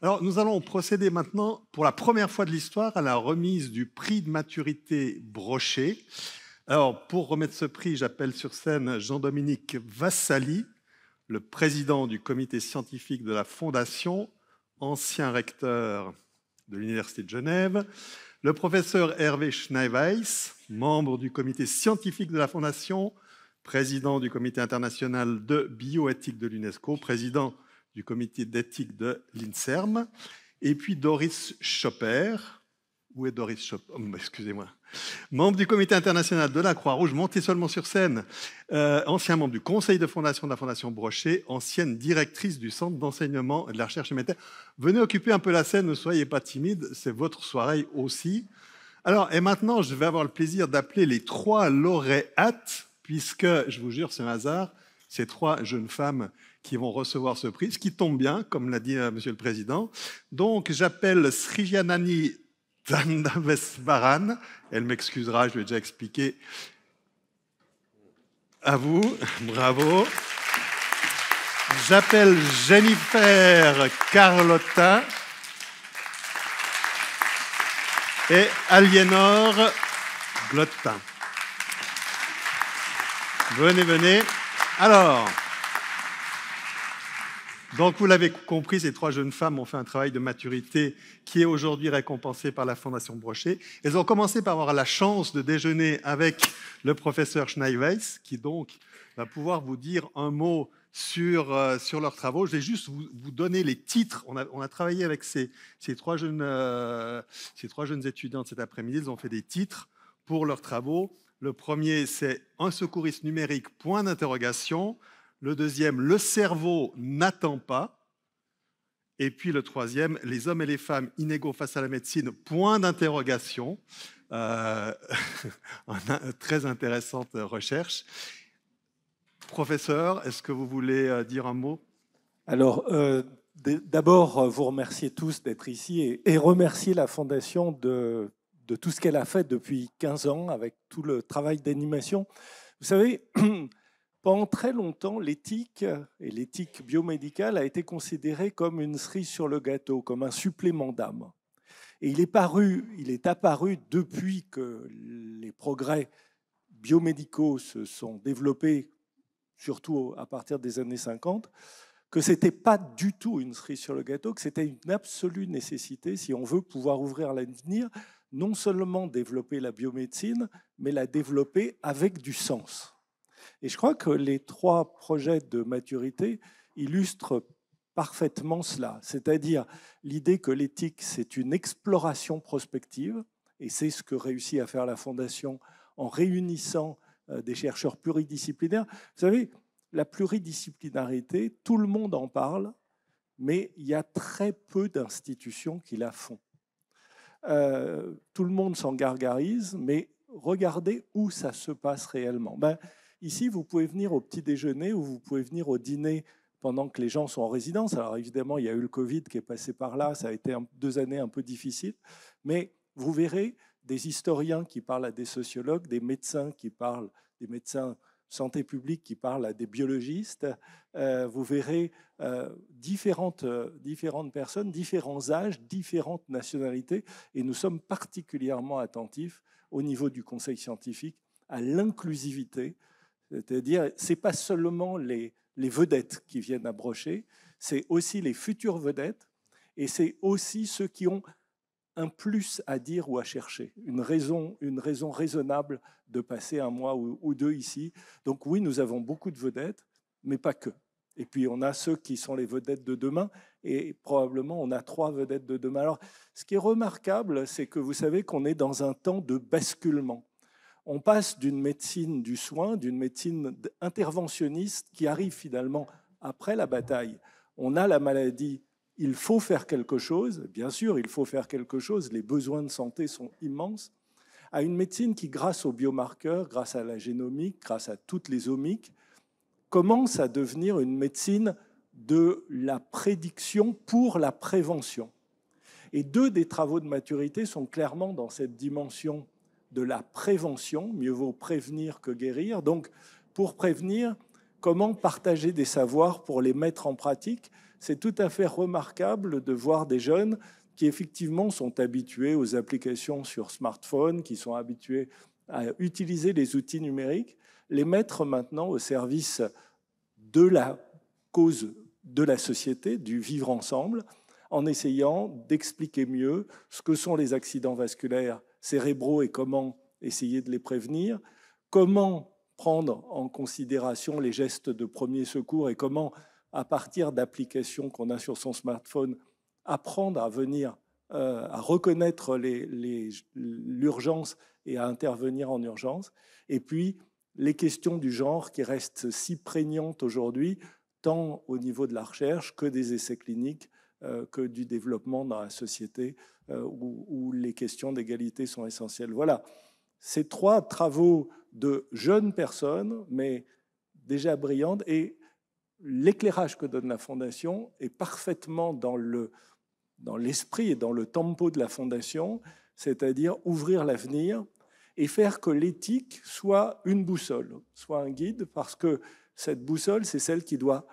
Alors, nous allons procéder maintenant, pour la première fois de l'histoire, à la remise du prix de maturité Brochet. Alors, pour remettre ce prix, j'appelle sur scène Jean-Dominique Vassali, le président du comité scientifique de la Fondation, ancien recteur de l'Université de Genève, le professeur Hervé Schneeweiss, membre du comité scientifique de la Fondation, président du comité international de bioéthique de l'UNESCO, président du comité d'éthique de l'INSERM, et puis Doris Chopper, où est Doris Chopper? Excusez-moi. Membre du comité international de la Croix-Rouge, montée seulement sur scène, ancien membre du conseil de fondation de la Fondation Brochet, ancienne directrice du centre d'enseignement et de la recherche humanitaire. Venez occuper un peu la scène, ne soyez pas timide, c'est votre soirée aussi. Alors, et maintenant, je vais avoir le plaisir d'appeler les 3 lauréates, puisque, je vous jure, c'est un hasard, ces 3 jeunes femmes qui vont recevoir ce prix, ce qui tombe bien, comme l'a dit Monsieur le Président. Donc, j'appelle Srijanani Dandavesvaran. Elle m'excusera, je lui ai déjà expliqué. À vous, bravo. J'appelle Jennifer Carlotta et Aliénor Glottin. Venez, venez. Alors, donc vous l'avez compris, ces 3 jeunes femmes ont fait un travail de maturité qui est aujourd'hui récompensé par la Fondation Brochet. Elles ont commencé par avoir la chance de déjeuner avec le professeur Schneeweiss, qui donc va pouvoir vous dire un mot sur leurs travaux. Je vais juste vous donner les titres. On a travaillé avec ces 3 jeunes étudiantes cet après-midi. Ils ont fait des titres pour leurs travaux. Le premier, c'est « Un secouriste numérique, point d'interrogation ». Le deuxième, « Le cerveau n'attend pas ». Et puis le troisième, « Les hommes et les femmes inégaux face à la médecine, point d'interrogation ». Très intéressante recherche. Professeur, est-ce que vous voulez dire un mot? Alors, d'abord, vous remercier tous d'être ici et remercier la Fondation de tout ce qu'elle a fait depuis 15 ans avec tout le travail d'animation. Vous savez, pendant très longtemps, l'éthique et l'éthique biomédicale a été considérée comme une cerise sur le gâteau, comme un supplément d'âme. Et il est apparu depuis que les progrès biomédicaux se sont développés, surtout à partir des années 50, que ce n'était pas du tout une cerise sur le gâteau, que c'était une absolue nécessité si on veut pouvoir ouvrir l'avenir, non seulement développer la biomédecine, mais la développer avec du sens. Et je crois que les 3 projets de maturité illustrent parfaitement cela, c'est-à-dire l'idée que l'éthique, c'est une exploration prospective, et c'est ce que réussit à faire la Fondation en réunissant des chercheurs pluridisciplinaires. Vous savez, la pluridisciplinarité, tout le monde en parle, mais il y a très peu d'institutions qui la font. Tout le monde s'en gargarise, mais regardez où ça se passe réellement. Ici, vous pouvez venir au petit déjeuner ou vous pouvez venir au dîner pendant que les gens sont en résidence. Alors évidemment, il y a eu le Covid qui est passé par là, ça a été 2 années un peu difficiles, mais vous verrez des historiens qui parlent à des sociologues, des médecins qui parlent, des médecins santé publique qui parlent à des biologistes. Vous verrez différentes personnes, différents âges, différentes nationalités, et nous sommes particulièrement attentifs au niveau du conseil scientifique à l'inclusivité, c'est-à-dire c'est pas seulement les vedettes qui viennent à Brochet, c'est aussi les futures vedettes, et c'est aussi ceux qui ont un plus à dire ou à chercher, une raison raisonnable de passer 1 mois ou 2 ici. Donc oui, nous avons beaucoup de vedettes, mais pas que. Et puis on a ceux qui sont les vedettes de demain, et probablement on a 3 vedettes de demain. Alors ce qui est remarquable, c'est que vous savez qu'on est dans un temps de basculement. On passe d'une médecine du soin, d'une médecine interventionniste qui arrive finalement après la bataille. On a la maladie, il faut faire quelque chose, bien sûr, il faut faire quelque chose, les besoins de santé sont immenses, à une médecine qui, grâce aux biomarqueurs, grâce à la génomique, grâce à toutes les omiques, commence à devenir une médecine de la prédiction pour la prévention. Et 2 des travaux de maturité sont clairement dans cette dimension de la prévention, mieux vaut prévenir que guérir. Donc, pour prévenir, comment partager des savoirs pour les mettre en pratique? c'est tout à fait remarquable de voir des jeunes qui effectivement sont habitués aux applications sur smartphone, qui sont habitués à utiliser les outils numériques, les mettre maintenant au service de la cause de la société, du vivre ensemble, en essayant d'expliquer mieux ce que sont les accidents vasculaires cérébraux et comment essayer de les prévenir, comment prendre en considération les gestes de premier secours et comment, à partir d'applications qu'on a sur son smartphone, apprendre à venir, à reconnaître l'urgence et à intervenir en urgence. Et puis, les questions du genre qui restent si prégnantes aujourd'hui, tant au niveau de la recherche que des essais cliniques, que du développement dans la société, où les questions d'égalité sont essentielles. Voilà, ces 3 travaux de jeunes personnes, mais déjà brillantes, et l'éclairage que donne la Fondation est parfaitement dans l'esprit et dans le tempo de la Fondation, c'est-à-dire ouvrir l'avenir et faire que l'éthique soit une boussole, soit un guide, parce que cette boussole, c'est celle qui doit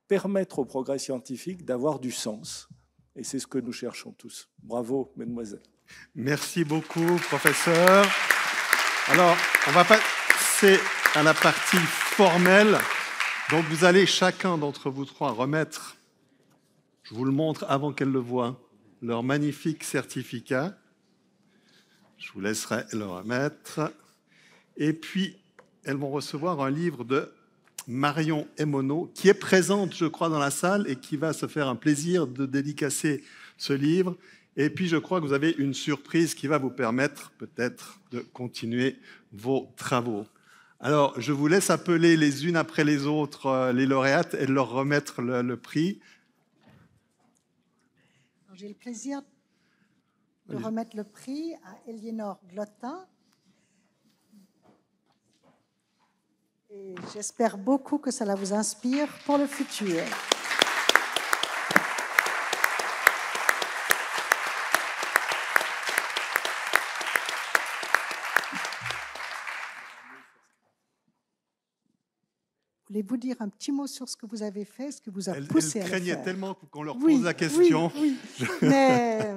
permettre au progrès scientifique d'avoir du sens. Et c'est ce que nous cherchons tous. Bravo, mesdemoiselles. Merci beaucoup, professeur. Alors, on va passer à la partie formelle. Donc, vous allez chacun d'entre vous 3 remettre, je vous le montre avant qu'elle le voie, leur magnifique certificat. Je vous laisserai le remettre. Et puis, elles vont recevoir un livre de Marion Emono, qui est présente, je crois, dans la salle et qui va se faire un plaisir de dédicacer ce livre. Et puis, je crois que vous avez une surprise qui va vous permettre peut-être de continuer vos travaux. Alors, je vous laisse appeler les unes après les autres les lauréates et leur remettre le prix. J'ai le plaisir de remettre le prix à Eliénore Glottin. Et j'espère beaucoup que cela vous inspire pour le futur. Voulez-vous dire un petit mot sur ce que vous avez fait, ce que vous a poussé à le faire? Elle craignait tellement qu'on leur pose la question. Oui. Mais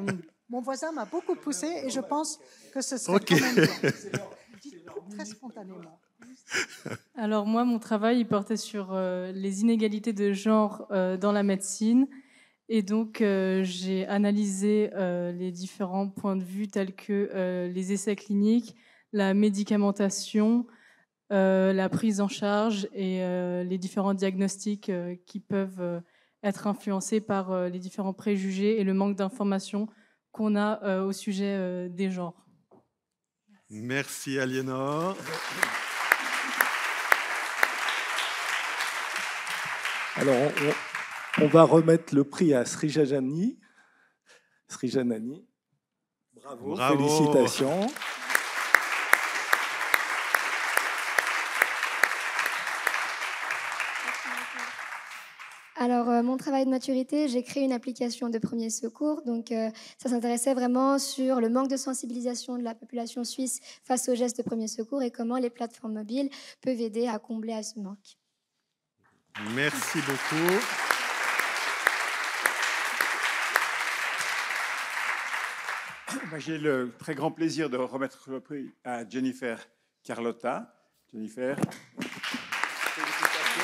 mon voisin m'a beaucoup poussé et je pense que ce serait quand même bien. Très spontanément. Alors moi, mon travail il portait sur les inégalités de genre dans la médecine. Et donc, j'ai analysé les différents points de vue tels que les essais cliniques, la médicamentation, la prise en charge et les différents diagnostics qui peuvent être influencés par les différents préjugés et le manque d'informations qu'on a au sujet des genres. Merci Aliénor. Alors, on va remettre le prix à Srijanani. Srijanani. Bravo, félicitations. Alors, mon travail de maturité, j'ai créé une application de premier secours. Donc, ça s'intéressait vraiment sur le manque de sensibilisation de la population suisse face aux gestes de premier secours et comment les plateformes mobiles peuvent aider à combler à ce manque. Merci beaucoup. J'ai le très grand plaisir de remettre le prix à Jennifer Carlotta. Jennifer, félicitations.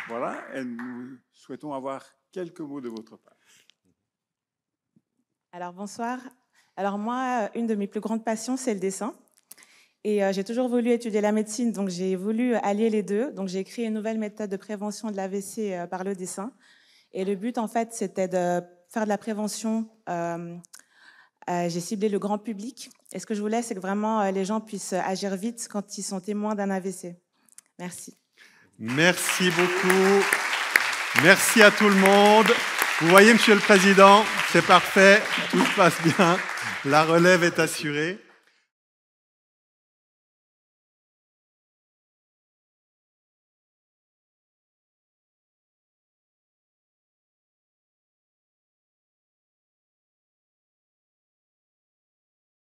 Voilà, et nous souhaitons avoir quelques mots de votre part. Alors bonsoir. Alors moi, une de mes plus grandes passions, c'est le dessin. Et j'ai toujours voulu étudier la médecine, donc j'ai voulu allier les deux. Donc j'ai créé une nouvelle méthode de prévention de l'AVC par le dessin. Et le but, en fait, c'était de faire de la prévention. J'ai ciblé le grand public. Et ce que je voulais, c'est que vraiment les gens puissent agir vite quand ils sont témoins d'un AVC. Merci. Merci beaucoup. Merci à tout le monde. Vous voyez, Monsieur le Président, c'est parfait. Tout se passe bien. La relève est assurée.